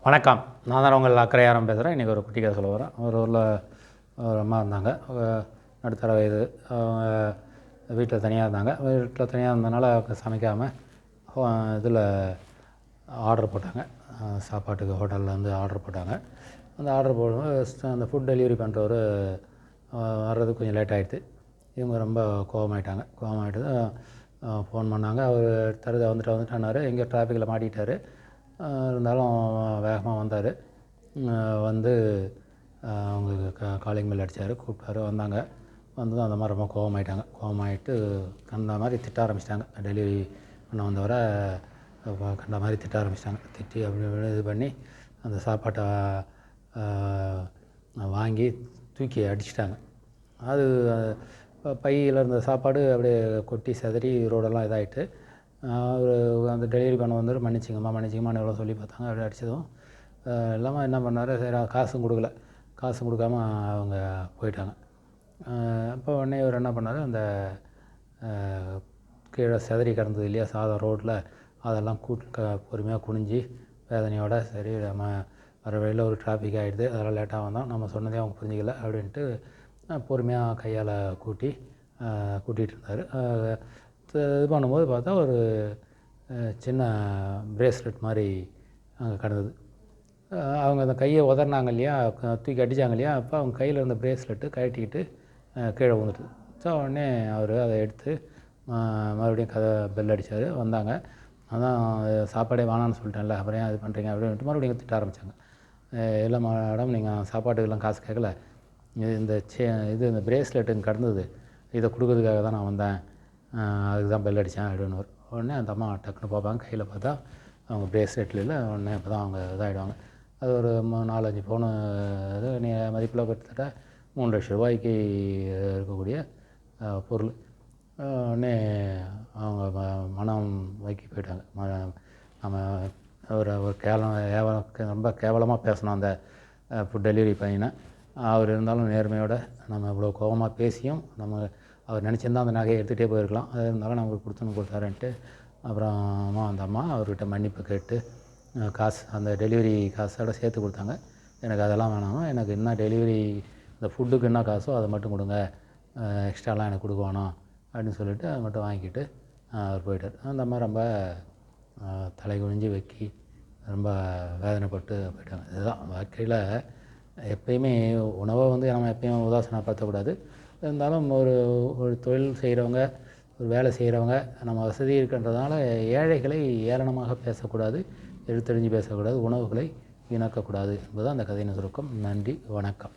வணக்கம். நான் தான் உங்கள் அக்கறையாரம் பேசுகிறேன். இன்றைக்கி ஒரு குட்டி கதை சொல்ல வரேன். ஒரு ஊரில் ஒரு அம்மா இருந்தாங்க. நடுத்தர வயது. அவங்க வீட்டில் தனியாக இருந்தாங்க. வீட்டில் தனியாக இருந்தனால சமைக்காமல் இதில் ஆர்டர் போட்டாங்க. சாப்பாட்டுக்கு ஹோட்டலில் வந்து ஆர்டர் போட்டாங்க. அந்த ஆர்டர் போடும்போது அந்த ஃபுட் டெலிவரி பண்ணுறவர் வர்றதுக்கு கொஞ்சம் லேட் ஆகிடுது. இவங்க ரொம்ப கோவமாயிட்டாங்க. கோவமாயிட்டு ஃபோன் பண்ணாங்க. அவர் எடுத்தார், வந்துட்டார். எங்கேயோ டிராஃபிக்கில் மாட்டிக்கிட்டார். இருந்தாலும் வேகமாக வந்தார். வந்து அவங்க காலிங் பெல் அடித்தார், கூப்பிட்டாரு. வந்தாங்க. வந்ததும் அந்த மாதிரி ரொம்ப கோவமாயிட்டாங்க. கோவமாயிட்டு கண்ட மாதிரி திட்ட ஆரம்பிச்சிட்டாங்க. டெலிவரி பண்ண வந்தவரை கண்ட மாதிரி திட்ட ஆரம்பிச்சிட்டாங்க. திட்டி அப்படி இது பண்ணி அந்த சாப்பாட்டை வாங்கி தூக்கி அடிச்சிட்டாங்க. அது பையில் இருந்த சாப்பாடு அப்படியே கொட்டி சிதறி ரோடெல்லாம் இதாகிட்டு அந்த டெலிவரி பண்ண வந்து மன்னிச்சிங்கம்மான்னு எவ்வளோ சொல்லி பார்த்தாங்க. அப்படி அடித்ததும் இல்லாமல் என்ன பண்ணார், சரி காசும் கொடுக்கல. காசும் கொடுக்காம அவங்க போயிட்டாங்க. அப்போ உடனே இவர் என்ன பண்ணார், அந்த கீழே சிதறி கிடந்தது இல்லையா சாதம் ரோட்டில், அதெல்லாம் பொறுமையாக குனிஞ்சு வேதனையோடு, சரி நம்ம வர வழியில் ஒரு டிராஃபிக் ஆகிடுது, அதெல்லாம் லேட்டாக வந்தோம், நம்ம சொன்னதே அவங்க புரிஞ்சிக்கல அப்படின்ட்டு பொறுமையாக கையால் கூட்டிகிட்டு இருந்தார். இது பண்ணும்போது பார்த்தா ஒரு சின்ன பிரேஸ்லெட் மாதிரி அங்கே கிடந்தது. அவங்க அந்த கையை உதறினாங்க இல்லையா, தூக்கி அடித்தாங்க இல்லையா, அப்போ அவங்க கையில் இருந்த பிரேஸ்லெட்டு கழட்டிக்கிட்டு கீழே விழுந்துட்டு. ஸோ உடனே அவர் அதை எடுத்து மறுபடியும் பெல் அடித்தார். வந்தாங்க. அதான் சாப்பாடே வேணான்னு சொல்லிட்டேன்ல, அப்புறம் ஏன் இது பண்ணுறீங்க அப்படின்ட்டு மறுபடியும் திட்ட ஆரம்பித்தாங்க. இல்லை மேடம், நீங்கள் சாப்பாட்டுக்கெல்லாம் காசு கேட்கல, இந்த பிரேஸ்லெட்டுங்க கிடந்தது, இதை கொடுக்கறதுக்காக தான் நான் வந்தேன், அதுக்கு தான் பெல் அடித்தேன் அப்படின்னு. உடனே அந்த அம்மா டக்குன்னு பார்ப்பாங்க, கையில் பார்த்தா அவங்க பிரேஸ்லெட்டில் இல்லை. உடனே இப்போ தான் அவங்க இதாகிடுவாங்க. அது ஒரு 4-5 பவுனு இது மதிப்பில் கிட்டத்தட்ட 3 லட்ச ரூபாய்க்கு இருக்கக்கூடிய பொருள். உடனே அவங்க மனம் வைக்கி போயிட்டாங்க. நம்ம ஒரு ரொம்ப கேவலமாக பேசணும் அந்த ஃபுட் டெலிவரி பையனை. அவர் இருந்தாலும் நேர்மையோடு நம்ம இவ்வளோ கோபமாக பேசியும் அவர் நினச்சிருந்தால் அந்த நகையை எடுத்துகிட்டே போயிருக்கலாம். அது இருந்தாலும் நமக்கு கொடுத்தாருன்ட்டு அப்புறமா அந்த அம்மா அவர்கிட்ட மன்னிப்பு கேட்டு அந்த டெலிவரி காசோட சேர்த்து கொடுத்தாங்க. எனக்கு அதெல்லாம் வேணாமா, எனக்கு என்ன டெலிவரி இந்த ஃபுட்டுக்கு என்ன காசோ அதை மட்டும் கொடுங்க, எக்ஸ்ட்ராலாம் எனக்கு கொடுக்க வேணாம் அப்படின்னு சொல்லிவிட்டு அதை மட்டும் வாங்கிக்கிட்டு அவர் போயிட்டார். அந்த அம்மா ரொம்ப தலை குனிஞ்சு வைக்கி ரொம்ப வேதனைப்பட்டு போயிட்டாங்க. இதுதான் வாழ்க்கையில் எப்பயுமே உணவை வந்து நம்ம எப்பயும் உதாசீனப்படுத்தக்கூடாது. இருந்தாலும் ஒரு தொழில் செய்கிறவங்க, ஒரு வேலை செய்கிறவங்க, நம்ம வசதி இருக்கின்றதுனால ஏழைகளை ஏளனமாக பேசக்கூடாது, எழுத்தறிஞ்சு பேசக்கூடாது, உணவுகளை வீணாக்கக்கூடாது என்பது அந்த கதையின் சுருக்கம். நன்றி, வணக்கம்.